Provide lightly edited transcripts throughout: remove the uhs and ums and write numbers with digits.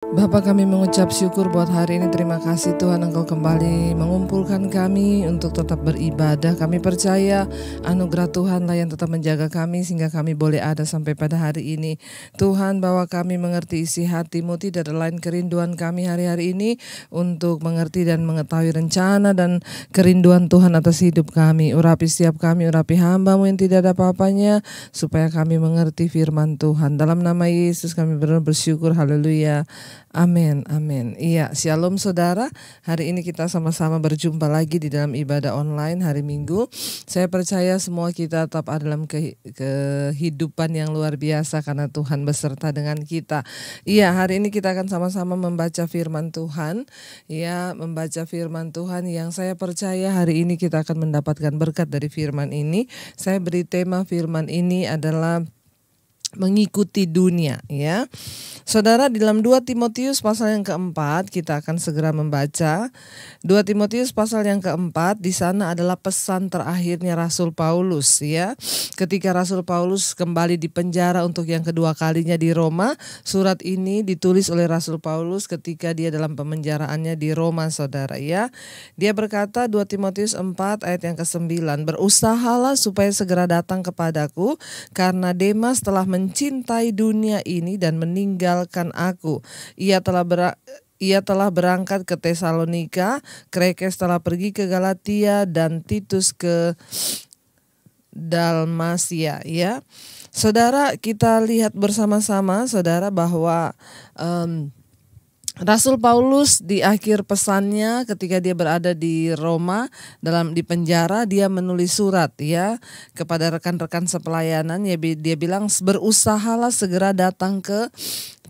Bapa, kami mengucap syukur buat hari ini. Terima kasih Tuhan, Engkau kembali mengumpulkan kami untuk tetap beribadah. Kami percaya anugerah Tuhanlah yang tetap menjaga kami sehingga kami boleh ada sampai pada hari ini. Tuhan, bahwa kami mengerti isi hati-Mu, tidak ada lain kerinduan kami hari-hari ini untuk mengerti dan mengetahui rencana dan kerinduan Tuhan atas hidup kami. Urapi setiap kami, urapi hamba-Mu yang tidak ada apa-apanya, supaya kami mengerti firman Tuhan. Dalam nama Yesus kami bersyukur, haleluya. Amin, amin. Iya, shalom saudara. Hari ini kita sama-sama berjumpa lagi di dalam ibadah online hari Minggu. Saya percaya semua kita tetap ada dalam kehidupan yang luar biasa karena Tuhan beserta dengan kita. Iya, hari ini kita akan sama-sama membaca firman Tuhan. Ya, membaca firman Tuhan yang saya percaya hari ini kita akan mendapatkan berkat dari firman ini. Saya beri tema firman ini adalah mengikuti dunia, ya. Saudara, di dalam 2 Timotius pasal yang keempat kita akan segera membaca. 2 Timotius pasal yang keempat, di sana adalah pesan terakhirnya Rasul Paulus, ya. Ketika Rasul Paulus kembali di penjara untuk yang kedua kalinya di Roma, surat ini ditulis oleh Rasul Paulus ketika dia dalam pemenjaraannya di Roma, saudara, ya. Dia berkata, 2 Timotius 4 ayat yang ke-9, berusahalah supaya segera datang kepadaku, karena Demas telah mencintai dunia ini dan meninggalkan aku. Ia telah berangkat ke Tesalonika, Krekes telah pergi ke Galatia, dan Titus ke Dalmasia, ya. Saudara, kita lihat bersama-sama, saudara, bahwa Rasul Paulus di akhir pesannya ketika dia berada di Roma di penjara, dia menulis surat, ya, kepada rekan-rekan sepelayanan. Dia bilang, berusahalah segera datang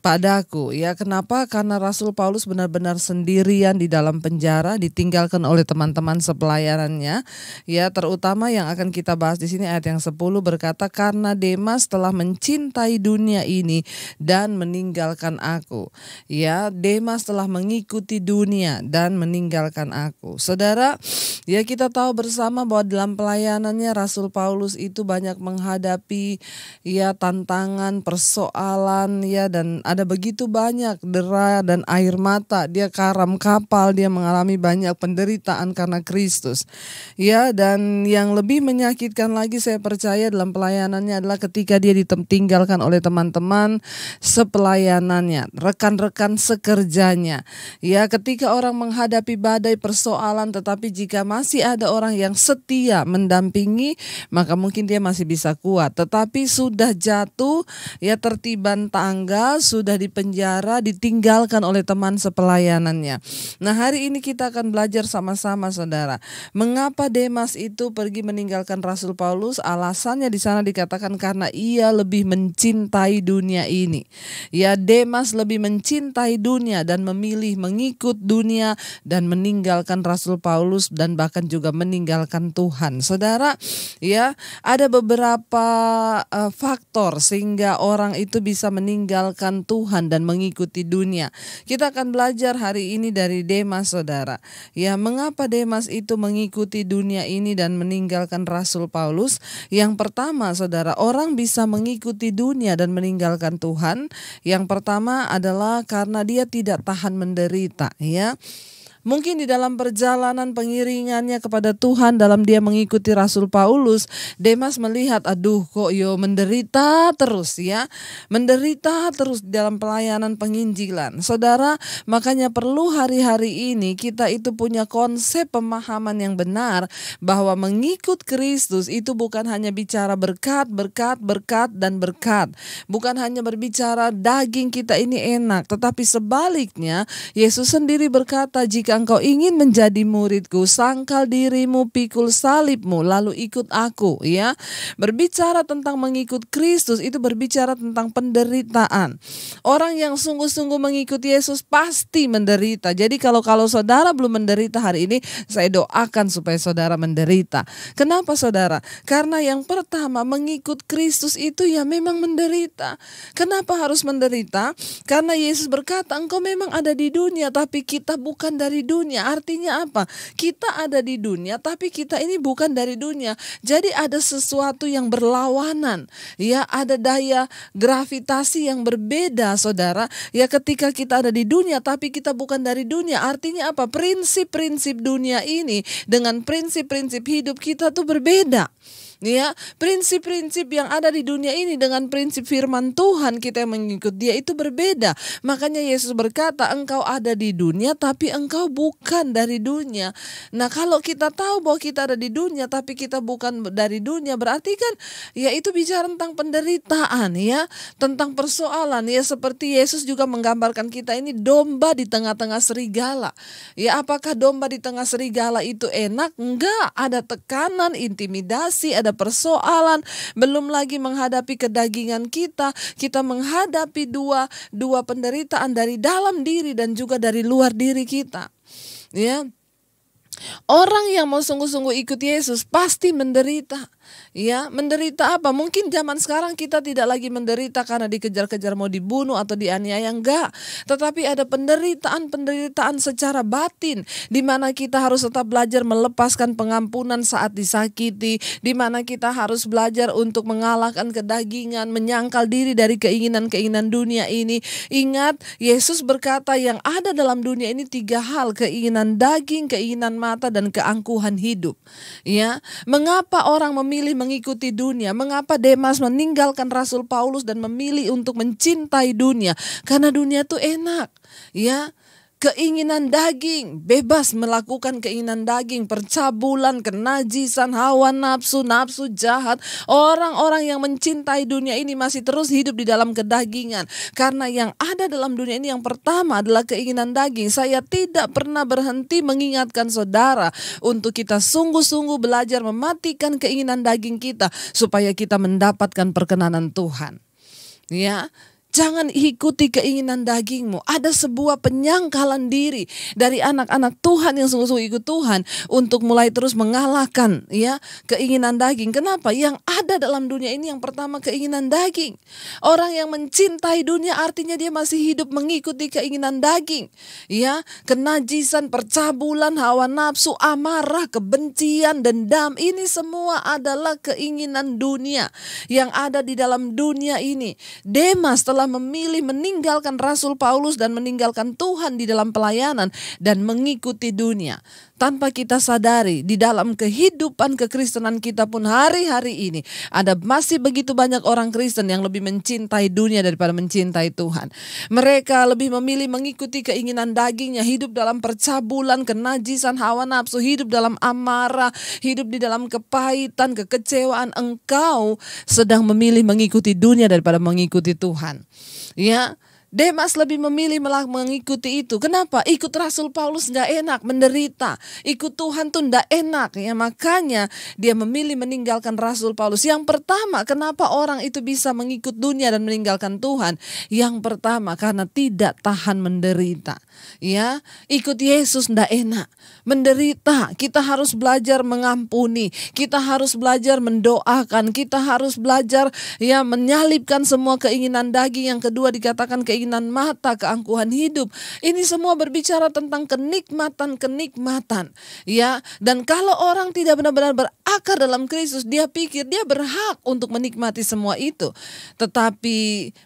padaku, ya. Kenapa? Karena Rasul Paulus benar-benar sendirian di dalam penjara, ditinggalkan oleh teman-teman sepelayanannya, ya. Terutama yang akan kita bahas di sini ayat yang 10 berkata, karena Demas telah mencintai dunia ini dan meninggalkan aku. Ya, Demas telah mengikuti dunia dan meninggalkan aku. Saudara, ya, kita tahu bersama bahwa dalam pelayanannya Rasul Paulus itu banyak menghadapi, ya, tantangan, persoalan, ya, dan ada begitu banyak dera dan air mata. Dia karam kapal, dia mengalami banyak penderitaan karena Kristus. Ya, dan yang lebih menyakitkan lagi saya percaya dalam pelayanannya adalah ketika dia ditinggalkan oleh teman-teman sepelayanannya, rekan-rekan sekerjanya. Ya, ketika orang menghadapi badai persoalan, tetapi jika masih ada orang yang setia mendampingi, maka mungkin dia masih bisa kuat. Tetapi sudah jatuh, ya, tertiban tangga, sudah di penjara, ditinggalkan oleh teman sepelayanannya. Nah, hari ini kita akan belajar sama-sama, saudara. Mengapa Demas itu pergi meninggalkan Rasul Paulus? Alasannya di sana dikatakan karena ia lebih mencintai dunia ini. Ya, Demas lebih mencintai dunia dan memilih mengikut dunia dan meninggalkan Rasul Paulus dan bahkan juga meninggalkan Tuhan. Saudara, ya, ada beberapa faktor sehingga orang itu bisa meninggalkan Tuhan dan mengikuti dunia. Kita akan belajar hari ini dari Demas, saudara. Ya, mengapa Demas itu mengikuti dunia ini dan meninggalkan Rasul Paulus? Yang pertama, saudara, orang bisa mengikuti dunia dan meninggalkan Tuhan. Yang pertama adalah karena dia tidak tahan menderita, ya. Mungkin di dalam perjalanan pengiringannya kepada Tuhan, dalam dia mengikuti Rasul Paulus, Demas melihat, aduh kok menderita terus, ya. Menderita terus dalam pelayanan penginjilan. Saudara, makanya perlu hari-hari ini kita itu punya konsep pemahaman yang benar bahwa mengikut Kristus itu bukan hanya bicara berkat, dan berkat. Bukan hanya berbicara daging kita ini enak, tetapi sebaliknya Yesus sendiri berkata, jika engkau ingin menjadi muridku, sangkal dirimu, pikul salibmu, lalu ikut aku, ya. Berbicara tentang mengikut Kristus itu berbicara tentang penderitaan. Orang yang sungguh-sungguh mengikuti Yesus pasti menderita. Jadi kalau saudara belum menderita hari ini, saya doakan supaya saudara menderita. Kenapa, saudara? Karena yang pertama, mengikut Kristus itu ya memang menderita. Kenapa harus menderita? Karena Yesus berkata, engkau memang ada di dunia, tapi kita bukan dari dari dunia. Artinya apa? Kita ada di dunia tapi kita ini bukan dari dunia. Jadi ada sesuatu yang berlawanan. Ya, ada daya gravitasi yang berbeda, saudara. Ya, ketika kita ada di dunia tapi kita bukan dari dunia. Artinya apa? Prinsip-prinsip dunia ini dengan prinsip-prinsip hidup kita tuh berbeda. Ya, prinsip-prinsip yang ada di dunia ini dengan prinsip firman Tuhan kita yang mengikut dia itu berbeda. Makanya Yesus berkata, engkau ada di dunia tapi engkau bukan dari dunia. Nah, kalau kita tahu bahwa kita ada di dunia tapi kita bukan dari dunia, berarti kan ya itu bicara tentang penderitaan, ya, tentang persoalan. Ya, seperti Yesus juga menggambarkan kita ini domba di tengah-tengah serigala. Ya, apakah domba di tengah serigala itu enak? Enggak, ada tekanan, intimidasi, ada persoalan, belum lagi menghadapi kedagingan kita menghadapi dua penderitaan dari dalam diri dan juga dari luar diri kita. Ya. Orang yang mau sungguh-sungguh ikut Yesus pasti menderita. Ya, menderita apa? Mungkin zaman sekarang kita tidak lagi menderita karena dikejar-kejar mau dibunuh atau dianiaya, enggak. Tetapi ada penderitaan secara batin, di mana kita harus tetap belajar melepaskan pengampunan saat disakiti, di mana kita harus belajar untuk mengalahkan kedagingan, menyangkal diri dari keinginan-keinginan dunia ini. Ingat, Yesus berkata yang ada dalam dunia ini 3 hal, keinginan daging, keinginan mata, dan keangkuhan hidup. Ya, mengapa orang memilih mengikuti dunia? Mengapa Demas meninggalkan Rasul Paulus dan memilih untuk mencintai dunia? Karena dunia itu enak, ya. Keinginan daging, bebas melakukan keinginan daging, percabulan, kenajisan, hawa nafsu, nafsu jahat. Orang-orang yang mencintai dunia ini masih terus hidup di dalam kedagingan. Karena yang ada dalam dunia ini yang pertama adalah keinginan daging. Saya tidak pernah berhenti mengingatkan saudara untuk kita sungguh-sungguh belajar mematikan keinginan daging kita supaya kita mendapatkan perkenanan Tuhan. Ya. Jangan ikuti keinginan dagingmu. Ada sebuah penyangkalan diri dari anak-anak Tuhan yang sungguh-sungguh ikut Tuhan untuk mulai terus mengalahkan, ya, keinginan daging. Kenapa? Yang ada dalam dunia ini yang pertama keinginan daging. Orang yang mencintai dunia artinya dia masih hidup mengikuti keinginan daging. Ya, kenajisan, percabulan, hawa nafsu, amarah, kebencian, dendam, ini semua adalah keinginan dunia yang ada di dalam dunia ini. Demas telah memilih meninggalkan Rasul Paulus dan meninggalkan Tuhan di dalam pelayanan dan mengikuti dunia. Tanpa kita sadari, di dalam kehidupan kekristenan kita pun hari-hari ini ada masih begitu banyak orang Kristen yang lebih mencintai dunia daripada mencintai Tuhan. Mereka lebih memilih mengikuti keinginan dagingnya, hidup dalam percabulan, kenajisan, hawa nafsu, hidup dalam amarah, hidup di dalam kepahitan, kekecewaan. Engkau sedang memilih mengikuti dunia daripada mengikuti Tuhan. Ya, Demas lebih memilih mengikuti itu. Kenapa? Ikut Rasul Paulus gak enak, menderita. Ikut Tuhan tuh gak enak, ya. Makanya dia memilih meninggalkan Rasul Paulus. Yang pertama, kenapa orang itu bisa mengikut dunia dan meninggalkan Tuhan? Yang pertama, karena tidak tahan menderita. Ya, ikut Yesus gak enak, menderita. Kita harus belajar mengampuni. Kita harus belajar mendoakan. Kita harus belajar, ya, menyalibkan semua keinginan daging. Yang kedua dikatakan keinginan mata, keangkuhan hidup. Ini semua berbicara tentang kenikmatan, ya. Dan kalau orang tidak benar-benar berakar dalam Kristus, dia pikir dia berhak untuk menikmati semua itu. Tetapi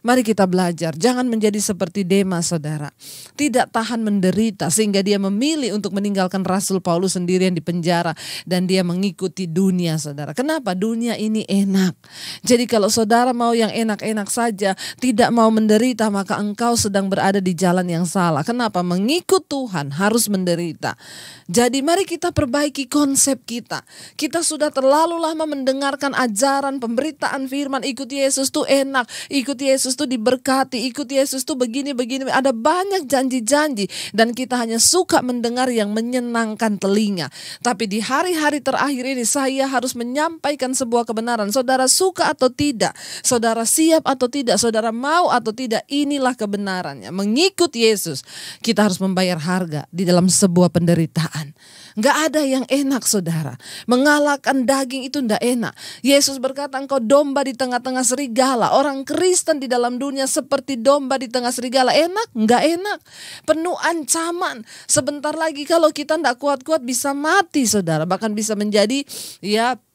mari kita belajar, jangan menjadi seperti Demas, saudara. Tidak tahan menderita sehingga dia memilih untuk meninggalkan Rasul Paulus sendirian di penjara dan dia mengikuti dunia, saudara. Kenapa? Dunia ini enak. Jadi kalau saudara mau yang enak-enak saja, tidak mau menderita, maka engkau sedang berada di jalan yang salah. Kenapa? Mengikut Tuhan harus menderita. Jadi mari kita perbaiki konsep kita. Kita sudah terlalu lama mendengarkan ajaran, pemberitaan firman, ikut Yesus tuh enak, ikut Yesus tuh diberkati, ikut Yesus tuh begini-begini. Ada banyak janji-janji dan kita hanya suka mendengar yang menyenangkan telinga. Tapi di hari-hari terakhir ini saya harus menyampaikan sebuah kebenaran. Saudara suka atau tidak, saudara siap atau tidak, saudara mau atau tidak, inilah kebenarannya, mengikut Yesus, kita harus membayar harga di dalam sebuah penderitaan. Nggak ada yang enak saudara. Mengalahkan daging itu nggak enak. Yesus berkata engkau domba di tengah-tengah serigala. Orang Kristen di dalam dunia seperti domba di tengah serigala. Enak? Nggak enak. Penuh ancaman. Sebentar lagi kalau kita nggak kuat-kuat bisa mati saudara. Bahkan bisa menjadi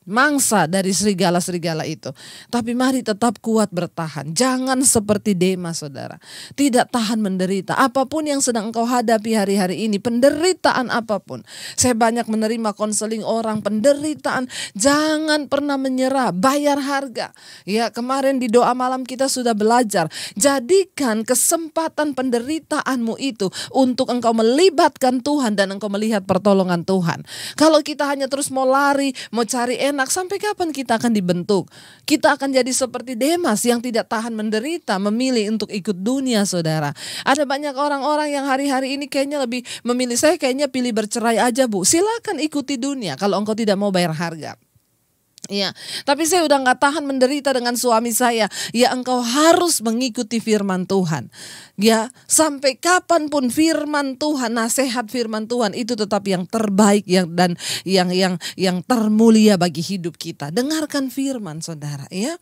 mangsa dari serigala-serigala itu. Tapi mari tetap kuat bertahan. Jangan seperti Demas saudara. Tidak tahan menderita. Apapun yang sedang engkau hadapi hari-hari ini. Penderitaan apapun. Saya banyak menerima konseling orang. Penderitaan. Jangan pernah menyerah. Bayar harga. Ya, kemarin di doa malam kita sudah belajar. Jadikan kesempatan penderitaanmu itu untuk engkau melibatkan Tuhan dan engkau melihat pertolongan Tuhan. Kalau kita hanya terus mau lari, mau cari enak, sampai kapan kita akan dibentuk? Kita akan jadi seperti Demas yang tidak tahan menderita, memilih untuk ikut dunia saudara. Ada banyak orang-orang yang hari-hari ini kayaknya lebih memilih, saya kayaknya pilih bercerai aja bu. Silakan ikuti dunia kalau engkau tidak mau bayar harga. Ya, tapi saya udah gak tahan menderita dengan suami saya. Ya, engkau harus mengikuti firman Tuhan. Ya, sampai kapanpun firman Tuhan, nasihat firman Tuhan itu tetap yang terbaik dan yang termulia bagi hidup kita. Dengarkan firman saudara ya.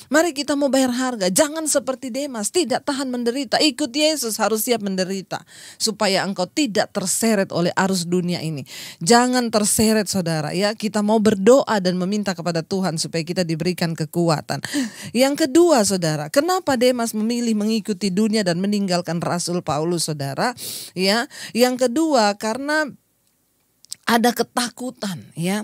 Mari kita mau bayar harga. Jangan seperti Demas, tidak tahan menderita. Ikut Yesus, harus siap menderita supaya engkau tidak terseret oleh arus dunia ini. Jangan terseret saudara ya. Kita mau berdoa dan meminta kepada Tuhan supaya kita diberikan kekuatan. Yang kedua saudara, kenapa Demas memilih mengikuti dunia dan meninggalkan Rasul Paulus saudara? Ya, yang kedua karena ada ketakutan ya.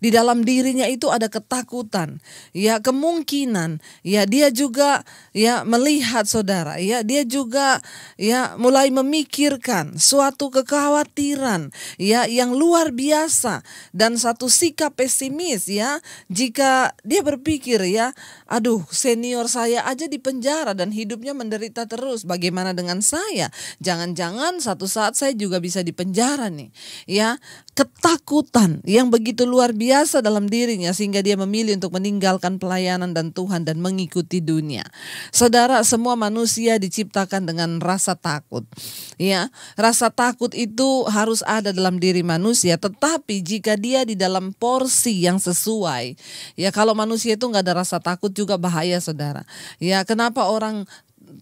Di dalam dirinya itu ada ketakutan. Ya, kemungkinan ya dia juga ya melihat saudara ya, dia juga ya mulai memikirkan suatu kekhawatiran ya yang luar biasa dan satu sikap pesimis ya. Jika dia berpikir ya, aduh senior saya aja di penjara dan hidupnya menderita terus, bagaimana dengan saya? Jangan-jangan satu saat saya juga bisa di penjara nih. Ya, ketakutan yang begitu luar biasa dalam dirinya sehingga dia memilih untuk meninggalkan pelayanan dan Tuhan dan mengikuti dunia. Saudara, semua manusia diciptakan dengan rasa takut. Ya, rasa takut itu harus ada dalam diri manusia, tetapi jika dia di dalam porsi yang sesuai. Ya, kalau manusia itu nggak ada rasa takut juga bahaya saudara. Ya, kenapa orang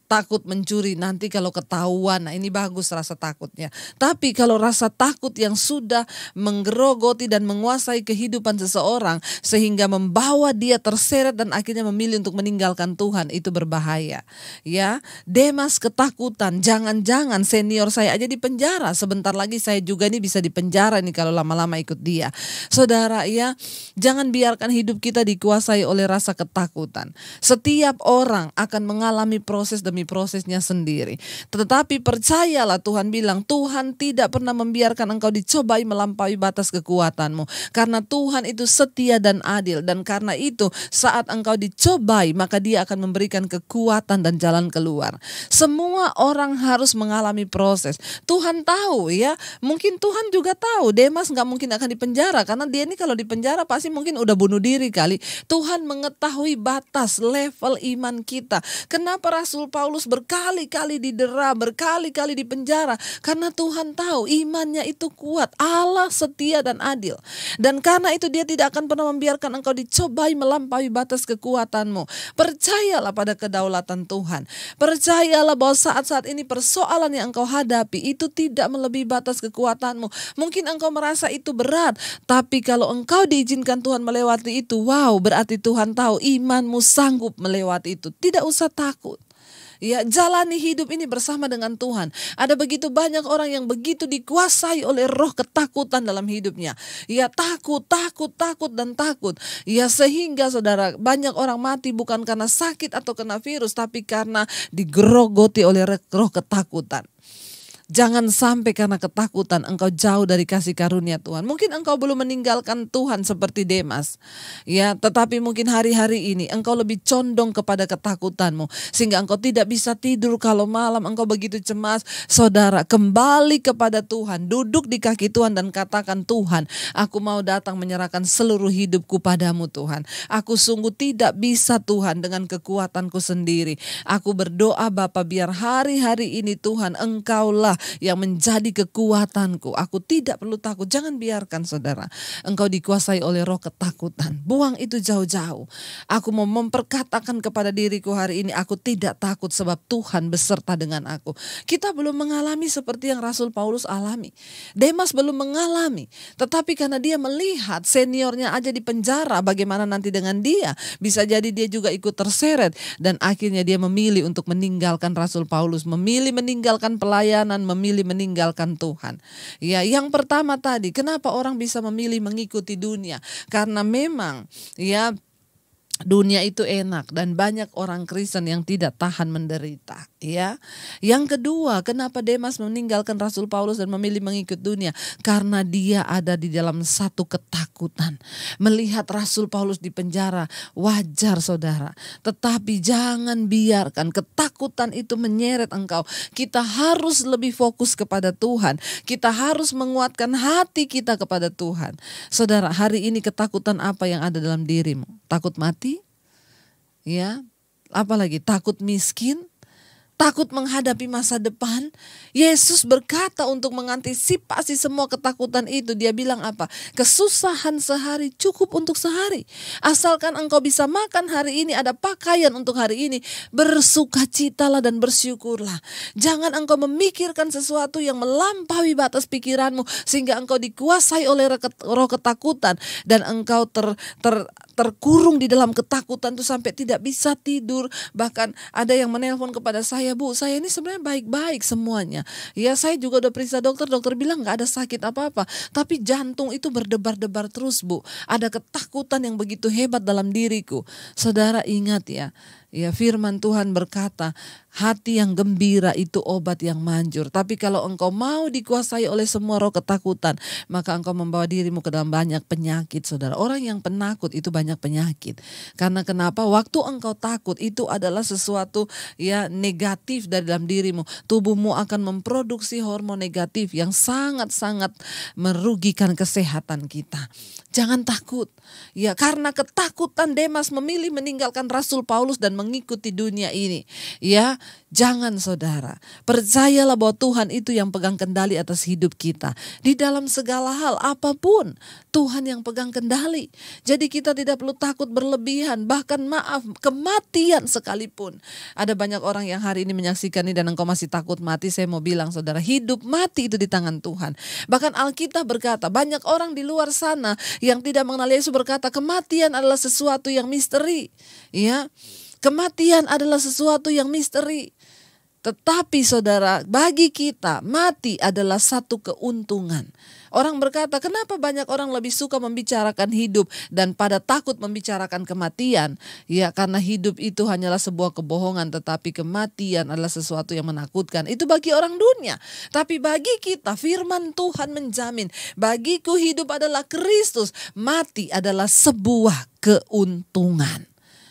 takut mencuri nanti kalau ketahuan? Nah, ini bagus rasa takutnya. Tapi kalau rasa takut yang sudah menggerogoti dan menguasai kehidupan seseorang sehingga membawa dia terseret dan akhirnya memilih untuk meninggalkan Tuhan, itu berbahaya. Ya, Demas ketakutan, jangan-jangan senior saya aja di penjara, sebentar lagi saya juga nih bisa di penjara nih kalau lama-lama ikut dia. Saudara ya, jangan biarkan hidup kita dikuasai oleh rasa ketakutan. Setiap orang akan mengalami proses demi prosesnya sendiri. Tetapi percayalah, Tuhan bilang, Tuhan tidak pernah membiarkan engkau dicobai melampaui batas kekuatanmu. Karena Tuhan itu setia dan adil. Dan karena itu saat engkau dicobai, maka Dia akan memberikan kekuatan dan jalan keluar. Semua orang harus mengalami proses. Tuhan tahu ya, mungkin Tuhan juga tahu Demas gak mungkin akan dipenjara. Karena dia ini kalau dipenjara pasti mungkin udah bunuh diri kali. Tuhan mengetahui batas level iman kita. Kenapa Rasul Paulus berkali-kali didera, berkali-kali dipenjara? Karena Tuhan tahu imannya itu kuat. Allah setia dan adil. Dan karena itu Dia tidak akan pernah membiarkan engkau dicobai melampaui batas kekuatanmu. Percayalah pada kedaulatan Tuhan. Percayalah bahwa saat-saat ini persoalan yang engkau hadapi itu tidak melebihi batas kekuatanmu. Mungkin engkau merasa itu berat, tapi kalau engkau diizinkan Tuhan melewati itu, wow, berarti Tuhan tahu imanmu sanggup melewati itu. Tidak usah takut. Ya, jalani hidup ini bersama dengan Tuhan. Ada begitu banyak orang yang begitu dikuasai oleh roh ketakutan dalam hidupnya. Ya, takut dan takut. Ya, sehingga saudara, banyak orang mati bukan karena sakit atau kena virus, tapi karena digerogoti oleh roh ketakutan. Jangan sampai karena ketakutan engkau jauh dari kasih karunia Tuhan. Mungkin engkau belum meninggalkan Tuhan seperti Demas, ya, tetapi mungkin hari-hari ini engkau lebih condong kepada ketakutanmu, sehingga engkau tidak bisa tidur kalau malam engkau begitu cemas. Saudara, kembali kepada Tuhan, duduk di kaki Tuhan dan katakan, Tuhan, aku mau datang menyerahkan seluruh hidupku padamu Tuhan. Aku sungguh tidak bisa Tuhan dengan kekuatanku sendiri. Aku berdoa Bapa, biar hari-hari ini Tuhan engkaulah yang menjadi kekuatanku. Aku tidak perlu takut. Jangan biarkan saudara engkau dikuasai oleh roh ketakutan. Buang itu jauh-jauh. Aku mau memperkatakan kepada diriku hari ini, aku tidak takut sebab Tuhan beserta dengan aku. Kita belum mengalami seperti yang Rasul Paulus alami. Demas belum mengalami. Tetapi karena dia melihat seniornya aja di penjara, bagaimana nanti dengan dia? Bisa jadi dia juga ikut terseret. Dan akhirnya dia memilih untuk meninggalkan Rasul Paulus. Memilih meninggalkan pelayanan, memilih meninggalkan Tuhan. Ya, yang pertama tadi, kenapa orang bisa memilih mengikuti dunia? Karena memang ya dunia itu enak dan banyak orang Kristen yang tidak tahan menderita, ya. Yang kedua, kenapa Demas meninggalkan Rasul Paulus dan memilih mengikut dunia? Karena dia ada di dalam satu ketakutan. Melihat Rasul Paulus di penjara, wajar saudara. Tetapi jangan biarkan ketakutan itu menyeret engkau. Kita harus lebih fokus kepada Tuhan. Kita harus menguatkan hati kita kepada Tuhan. Saudara, hari ini ketakutan apa yang ada dalam dirimu? Takut mati? Ya, apalagi takut miskin, takut menghadapi masa depan. Yesus berkata untuk mengantisipasi semua ketakutan itu. Dia bilang apa? Kesusahan sehari cukup untuk sehari. Asalkan engkau bisa makan hari ini, ada pakaian untuk hari ini, bersukacitalah dan bersyukurlah. Jangan engkau memikirkan sesuatu yang melampaui batas pikiranmu sehingga engkau dikuasai oleh roh ketakutan dan engkau terkurung di dalam ketakutan itu sampai tidak bisa tidur. Bahkan ada yang menelpon kepada saya, Bu, saya ini sebenarnya baik-baik semuanya. Ya, saya juga udah periksa dokter bilang gak ada sakit apa-apa. Tapi jantung itu berdebar-debar terus, Bu. Ada ketakutan yang begitu hebat dalam diriku. Saudara ingat ya, firman Tuhan berkata, hati yang gembira itu obat yang manjur. Tapi kalau engkau mau dikuasai oleh semua roh ketakutan, maka engkau membawa dirimu ke dalam banyak penyakit, saudara. Orang yang penakut itu banyak penyakit. Karena kenapa? Waktu engkau takut itu adalah sesuatu negatif dari dalam dirimu. Tubuhmu akan memproduksi hormon negatif yang sangat-sangat merugikan kesehatan kita. Jangan takut. Ya, karena ketakutan Demas memilih meninggalkan Rasul Paulus dan mengikuti dunia ini. Ya, jangan saudara. Percayalah bahwa Tuhan itu yang pegang kendali atas hidup kita. Di dalam segala hal apapun, Tuhan yang pegang kendali. Jadi kita tidak perlu takut berlebihan. Bahkan kematian sekalipun. Ada banyak orang yang hari ini menyaksikan ini dan engkau masih takut mati. Saya mau bilang saudara, hidup mati itu di tangan Tuhan. Bahkan Alkitab berkata, banyak orang di luar sana yang tidak mengenal Yesus berkata, kematian adalah sesuatu yang misteri. Ya, kematian adalah sesuatu yang misteri. Tetapi saudara, bagi kita mati adalah satu keuntungan. Orang berkata, kenapa banyak orang lebih suka membicarakan hidup dan pada takut membicarakan kematian? Ya, karena hidup itu hanyalah sebuah kebohongan, tetapi kematian adalah sesuatu yang menakutkan. Itu bagi orang dunia. Tapi bagi kita, firman Tuhan menjamin, bagiku hidup adalah Kristus, mati adalah sebuah keuntungan.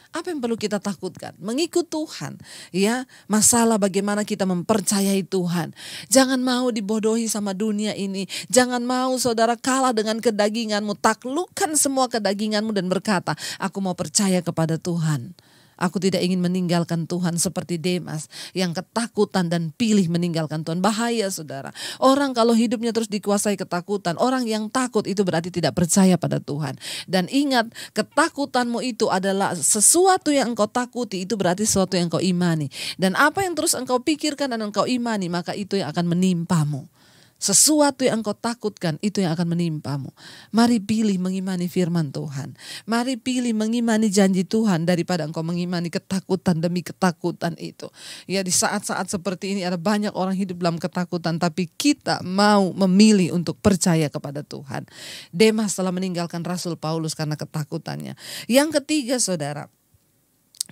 Apa yang perlu kita takutkan? Mengikut Tuhan. Ya, masalah bagaimana kita mempercayai Tuhan. Jangan mau dibodohi sama dunia ini. Jangan mau saudara kalah dengan kedaginganmu. Taklukkan semua kedaginganmu dan berkata, aku mau percaya kepada Tuhan. Aku tidak ingin meninggalkan Tuhan seperti Demas yang ketakutan dan pilih meninggalkan Tuhan. Bahaya saudara. Orang kalau hidupnya terus dikuasai ketakutan, orang yang takut itu berarti tidak percaya pada Tuhan. Dan ingat, ketakutanmu itu adalah sesuatu yang engkau takuti, itu berarti sesuatu yang engkau imani. Dan apa yang terus engkau pikirkan dan engkau imani, maka itu yang akan menimpamu. Sesuatu yang engkau takutkan itu yang akan menimpamu. Mari pilih mengimani firman Tuhan. Mari pilih mengimani janji Tuhan daripada engkau mengimani ketakutan demi ketakutan itu. Ya, di saat-saat seperti ini ada banyak orang hidup dalam ketakutan, tapi kita mau memilih untuk percaya kepada Tuhan. Demas telah meninggalkan Rasul Paulus karena ketakutannya. Yang ketiga saudara,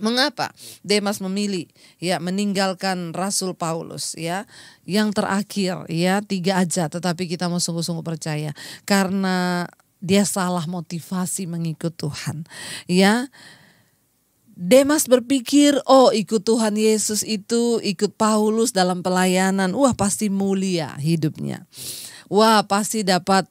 Mengapa Demas memilih ya meninggalkan Rasul Paulus ya? Yang terakhir ya 3 aja, tetapi kita mau sungguh-sungguh percaya karena dia salah motivasi mengikut Tuhan. Ya, Demas berpikir, oh ikut Tuhan Yesus itu, ikut Paulus dalam pelayanan, wah pasti mulia hidupnya. Wah pasti dapat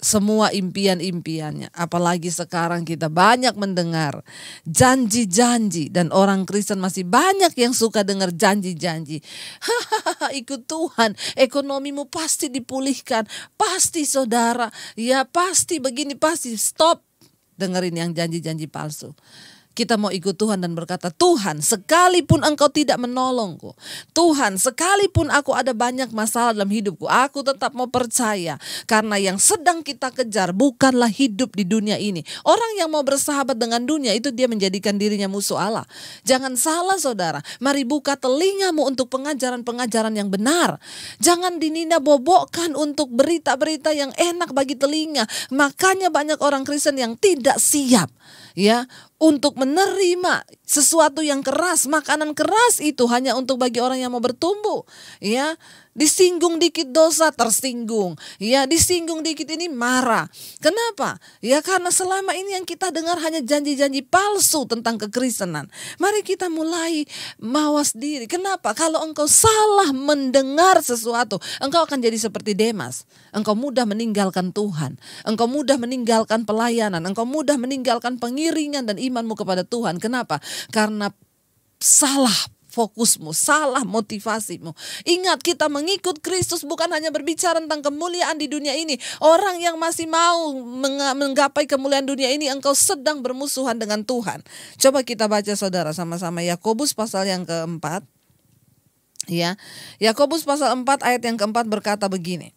semua impian-impiannya. Apalagi sekarang kita banyak mendengar janji-janji dan orang Kristen masih banyak yang suka dengar janji-janji. Hahaha, ikut Tuhan, ekonomimu pasti dipulihkan, pasti saudara, ya pasti begini, pasti. Stop dengerin yang janji-janji palsu. Kita mau ikut Tuhan dan berkata, Tuhan sekalipun engkau tidak menolongku, Tuhan sekalipun aku ada banyak masalah dalam hidupku, aku tetap mau percaya. Karena yang sedang kita kejar bukanlah hidup di dunia ini. Orang yang mau bersahabat dengan dunia itu dia menjadikan dirinya musuh Allah. Jangan salah saudara, mari buka telingamu untuk pengajaran-pengajaran yang benar. Jangan dinina-bobokkan untuk berita-berita yang enak bagi telinga. Makanya banyak orang Kristen yang tidak siap ya untuk menerima sesuatu yang keras, makanan keras itu hanya untuk bagi orang yang mau bertumbuh. Ya, disinggung dikit dosa tersinggung. Ya, disinggung dikit ini marah. Kenapa? Ya karena selama ini yang kita dengar hanya janji-janji palsu tentang kekristenan. Mari kita mulai mawas diri. Kenapa? Kalau engkau salah mendengar sesuatu, engkau akan jadi seperti Demas. Engkau mudah meninggalkan Tuhan. Engkau mudah meninggalkan pelayanan. Engkau mudah meninggalkan pengiringan dan imanmu kepada Tuhan. Kenapa? Karena salah fokusmu, salah motivasimu. Ingat, kita mengikut Kristus bukan hanya berbicara tentang kemuliaan di dunia ini. Orang yang masih mau menggapai kemuliaan dunia ini, engkau sedang bermusuhan dengan Tuhan. Coba kita baca saudara sama-sama Yakobus pasal yang keempat. Ya, Yakobus pasal 4 ayat yang keempat berkata begini.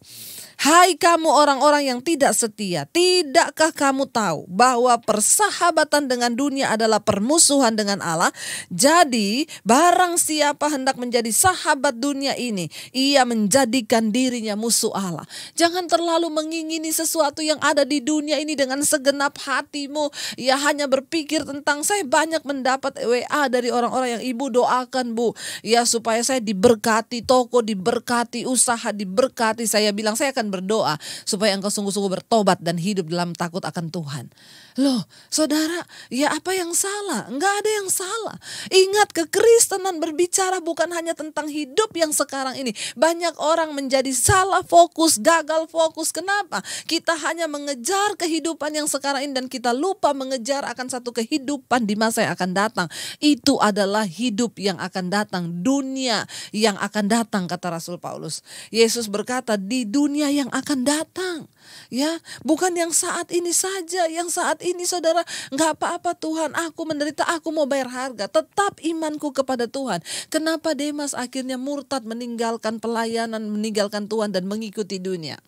Hai kamu orang-orang yang tidak setia, tidakkah kamu tahu bahwa persahabatan dengan dunia adalah permusuhan dengan Allah? Jadi barang siapa hendak menjadi sahabat dunia ini, ia menjadikan dirinya musuh Allah. Jangan terlalu mengingini sesuatu yang ada di dunia ini dengan segenap hatimu. Ya hanya berpikir tentang saya banyak mendapat WA dari orang-orang yang ibu doakan bu. Ya supaya saya diberkati, toko diberkati, usaha diberkati. Saya bilang saya akan berdoa supaya engkau sungguh-sungguh bertobat dan hidup dalam takut akan Tuhan. Loh saudara, ya apa yang salah? Enggak ada yang salah. Ingat, kekristenan berbicara bukan hanya tentang hidup yang sekarang ini. Banyak orang menjadi salah fokus, gagal fokus. Kenapa? Kita hanya mengejar kehidupan yang sekarang ini dan kita lupa mengejar akan satu kehidupan di masa yang akan datang. Itu adalah hidup yang akan datang, dunia yang akan datang, kata Rasul Paulus. Yesus berkata di dunia yang akan datang. Ya, bukan yang saat ini saja. Yang saat ini saudara, nggak apa-apa Tuhan, aku menderita, aku mau bayar harga. Tetap imanku kepada Tuhan. Kenapa Demas akhirnya murtad, meninggalkan pelayanan, meninggalkan Tuhan dan mengikuti dunia?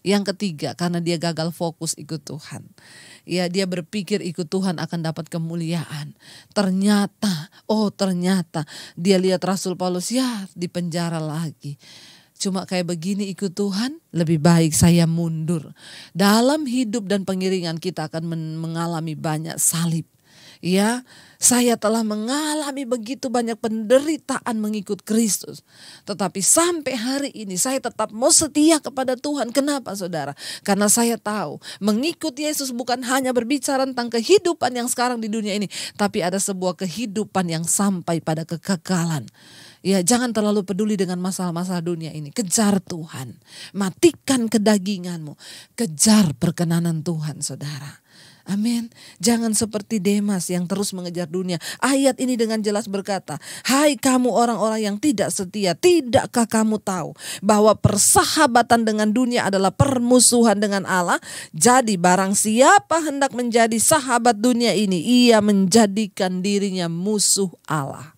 Yang ketiga, karena dia gagal fokus ikut Tuhan. Ya, dia berpikir ikut Tuhan akan dapat kemuliaan. Ternyata dia lihat Rasul Paulus ya di penjara lagi. Cuma kayak begini ikut Tuhan, lebih baik saya mundur. Dalam hidup dan pengiringan kita akan mengalami banyak salib. Ya, saya telah mengalami begitu banyak penderitaan mengikut Kristus. Tetapi sampai hari ini saya tetap mau setia kepada Tuhan. Kenapa saudara? Karena saya tahu mengikut Yesus bukan hanya berbicara tentang kehidupan yang sekarang di dunia ini. Tapi ada sebuah kehidupan yang sampai pada kekekalan. Ya, jangan terlalu peduli dengan masalah-masalah dunia ini. Kejar Tuhan. Matikan kedaginganmu. Kejar perkenanan Tuhan, saudara. Amin. Jangan seperti Demas yang terus mengejar dunia. Ayat ini dengan jelas berkata, hai kamu orang-orang yang tidak setia, tidakkah kamu tahu bahwa persahabatan dengan dunia adalah permusuhan dengan Allah? Jadi barang siapa hendak menjadi sahabat dunia ini, ia menjadikan dirinya musuh Allah.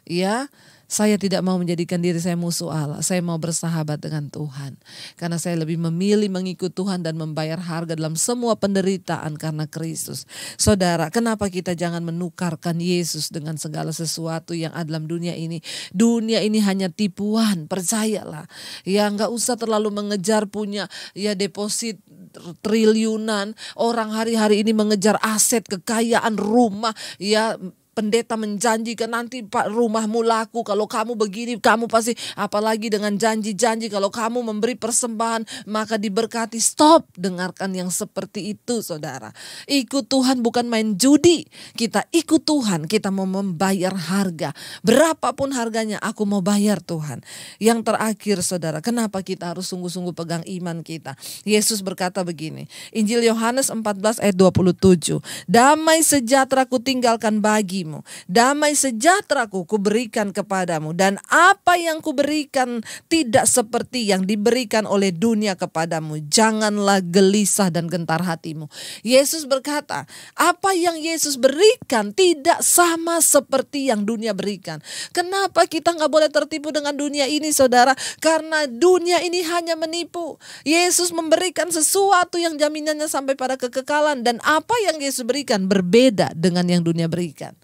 Ya, saya tidak mau menjadikan diri saya musuh Allah. Saya mau bersahabat dengan Tuhan. Karena saya lebih memilih mengikut Tuhan dan membayar harga dalam semua penderitaan karena Kristus. Saudara, kenapa kita jangan menukarkan Yesus dengan segala sesuatu yang ada dalam dunia ini? Dunia ini hanya tipuan, percayalah. Ya, nggak usah terlalu mengejar punya ya deposit triliunan. Orang hari-hari ini mengejar aset, kekayaan, rumah, ya pendeta menjanjikan nanti Pak rumahmu laku, kalau kamu begini kamu pasti, apalagi dengan janji-janji kalau kamu memberi persembahan maka diberkati. Stop, dengarkan yang seperti itu saudara. Ikut Tuhan bukan main judi. Kita ikut Tuhan, kita mau membayar harga. Berapapun harganya aku mau bayar Tuhan. Yang terakhir saudara, kenapa kita harus sungguh-sungguh pegang iman kita? Yesus berkata begini, Injil Yohanes 14 ayat 27. Damai sejahtera ku tinggalkan bagimu, damai sejahtera ku berikan kepadamu, dan apa yang ku berikan tidak seperti yang diberikan oleh dunia kepadamu. Janganlah gelisah dan gentar hatimu. Yesus berkata, apa yang Yesus berikan tidak sama seperti yang dunia berikan. Kenapa kita nggak boleh tertipu dengan dunia ini saudara? Karena dunia ini hanya menipu. Yesus memberikan sesuatu yang jaminannya sampai pada kekekalan, dan apa yang Yesus berikan berbeda dengan yang dunia berikan.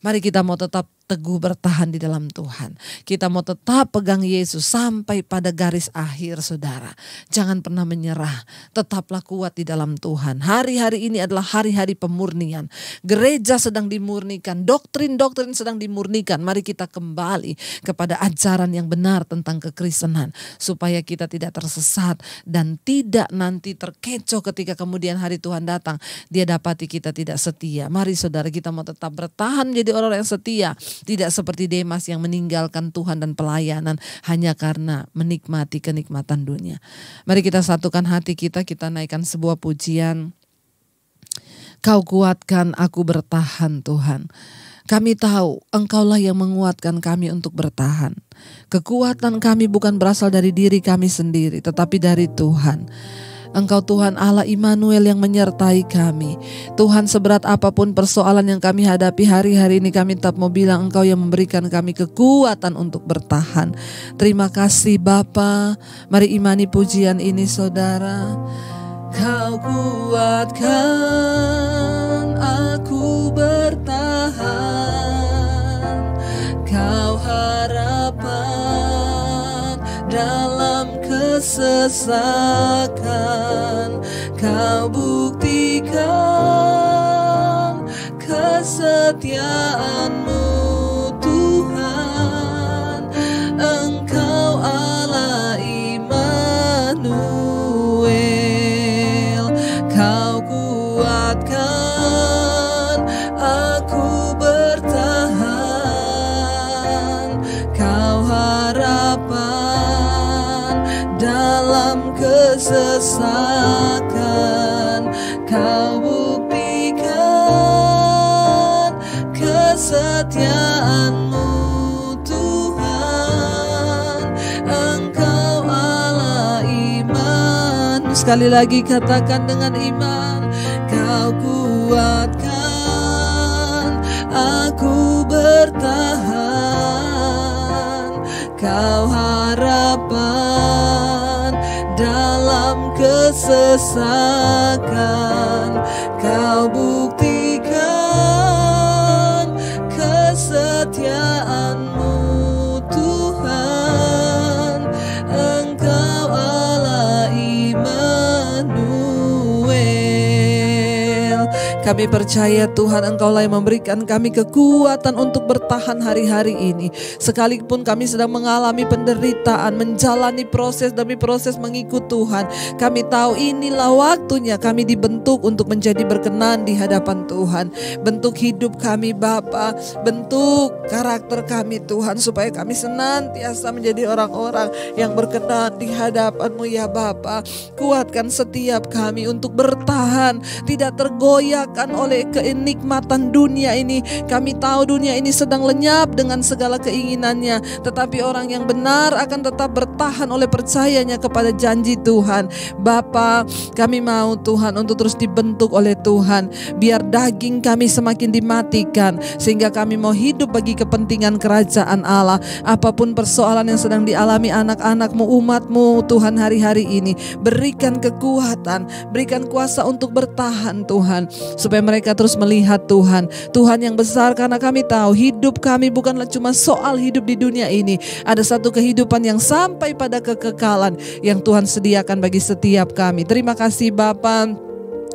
Mari kita mau tetap teguh bertahan di dalam Tuhan. Kita mau tetap pegang Yesus sampai pada garis akhir saudara. Jangan pernah menyerah. Tetaplah kuat di dalam Tuhan. Hari-hari ini adalah hari-hari pemurnian. Gereja sedang dimurnikan. Doktrin-doktrin sedang dimurnikan. Mari kita kembali kepada ajaran yang benar tentang kekristenan. Supaya kita tidak tersesat dan tidak nanti terkecoh ketika kemudian hari Tuhan datang. Dia dapati kita tidak setia. Mari saudara, kita mau tetap bertahan menjadi orang yang setia. Tidak seperti Demas yang meninggalkan Tuhan dan pelayanan hanya karena menikmati kenikmatan dunia. Mari kita satukan hati kita naikkan sebuah pujian. Kau kuatkan aku bertahan Tuhan. Kami tahu Engkaulah yang menguatkan kami untuk bertahan. Kekuatan kami bukan berasal dari diri kami sendiri, tetapi dari Tuhan. Engkau Tuhan Allah Immanuel yang menyertai kami. Tuhan, seberat apapun persoalan yang kami hadapi hari-hari ini, kami tetap mau bilang Engkau yang memberikan kami kekuatan untuk bertahan. Terima kasih Bapa. Mari imani pujian ini saudara. Kau kuatkan aku bertahan. Kau harapan dalam kesesakan. Kau buktikan kesetiaan-Mu Tuhan. Engkau Allah Immanuel. Kau kuatkan aku bertahan. Kau harapan dalam kesesakan. Kau buktikan kesetiaan-Mu Tuhan. Engkau Allah Immanuel. Sekali lagi katakan dengan iman. Kau kuatkan aku bertahan. Kau harapan dalam kesesakan. Kau buktikan kesetiaan-Mu Tuhan. Engkau Allah Immanuel. Kami percaya Tuhan Engkaulah yang memberikan kami kekuatan untuk bertahan hari-hari ini. Sekalipun kami sedang mengalami penderitaan, menjalani proses demi proses mengikut Tuhan, kami tahu inilah waktunya kami dibentuk untuk menjadi berkenan di hadapan Tuhan. Bentuk hidup kami Bapa, bentuk karakter kami Tuhan, supaya kami senantiasa menjadi orang-orang yang berkenan di hadapan-Mu ya Bapa. Kuatkan setiap kami untuk bertahan, tidak tergoyahkan oleh kenikmatan dunia ini. Kami tahu dunia ini sedang lenyap dengan segala keinginannya, tetapi orang yang benar akan tetap bertahan oleh percayanya kepada janji Tuhan. Bapa, kami mau Tuhan untuk terus dibentuk oleh Tuhan, biar daging kami semakin dimatikan, sehingga kami mau hidup bagi kepentingan kerajaan Allah. Apapun persoalan yang sedang dialami anak-anak-Mu, umat-Mu Tuhan hari-hari ini, berikan kekuatan, berikan kuasa untuk bertahan Tuhan, supaya mereka terus melihat Tuhan yang besar. Karena kami tahu hidup kami bukanlah cuma soal hidup di dunia ini. Ada satu kehidupan yang sampai pada kekekalan yang Tuhan sediakan bagi setiap kami. Terima kasih Bapa.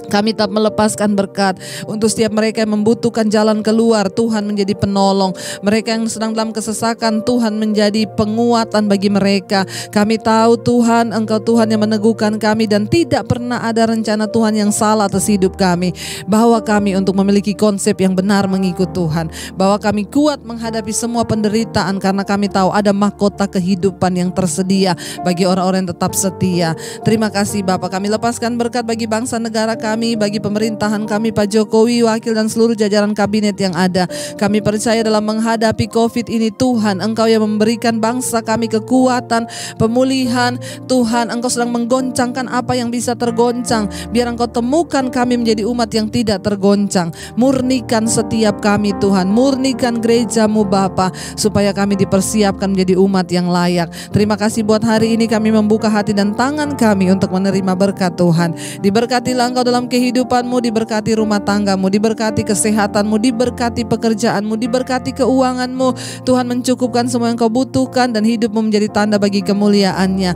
Kami tak melepaskan berkat untuk setiap mereka yang membutuhkan jalan keluar. Tuhan menjadi penolong. Mereka yang sedang dalam kesesakan, Tuhan menjadi penguatan bagi mereka. Kami tahu Tuhan, Engkau Tuhan yang meneguhkan kami, dan tidak pernah ada rencana Tuhan yang salah atas hidup kami. Bawa kami untuk memiliki konsep yang benar mengikut Tuhan. Bawa kami kuat menghadapi semua penderitaan, karena kami tahu ada mahkota kehidupan yang tersedia bagi orang-orang yang tetap setia. Terima kasih Bapa, kami lepaskan berkat bagi bangsa negara kami, bagi pemerintahan kami, Pak Jokowi, wakil dan seluruh jajaran kabinet yang ada. Kami percaya dalam menghadapi COVID ini, Tuhan, Engkau yang memberikan bangsa kami kekuatan, pemulihan. Tuhan, Engkau sedang menggoncangkan apa yang bisa tergoncang. Biar Engkau temukan kami menjadi umat yang tidak tergoncang. Murnikan setiap kami Tuhan, murnikan gereja-Mu Bapa, supaya kami dipersiapkan menjadi umat yang layak. Terima kasih buat hari ini, kami membuka hati dan tangan kami untuk menerima berkat Tuhan. Diberkatilah Engkau dalam kehidupanmu, diberkati rumah tanggamu, diberkati kesehatanmu, diberkati pekerjaanmu, diberkati keuanganmu. Tuhan mencukupkan semua yang kau butuhkan, dan hidupmu menjadi tanda bagi kemuliaannya.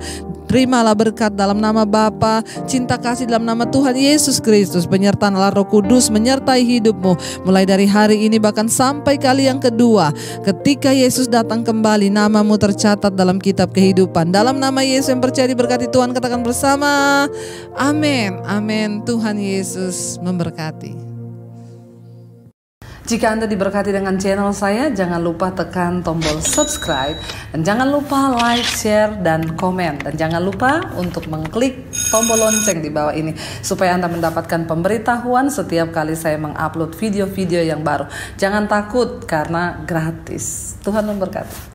Terimalah berkat dalam nama Bapa, cinta kasih dalam nama Tuhan Yesus Kristus, penyertaan Allah Roh Kudus menyertai hidupmu mulai dari hari ini bahkan sampai kali yang kedua. Ketika Yesus datang kembali, namamu tercatat dalam kitab kehidupan. Dalam nama Yesus yang percaya diberkati Tuhan, katakan bersama, amin. Amin. Tuhan Yesus memberkati. Jika Anda diberkati dengan channel saya, jangan lupa tekan tombol subscribe, dan jangan lupa like, share, dan komen, dan jangan lupa untuk mengklik tombol lonceng di bawah ini supaya Anda mendapatkan pemberitahuan setiap kali saya mengupload video-video yang baru. Jangan takut karena gratis. Tuhan memberkati.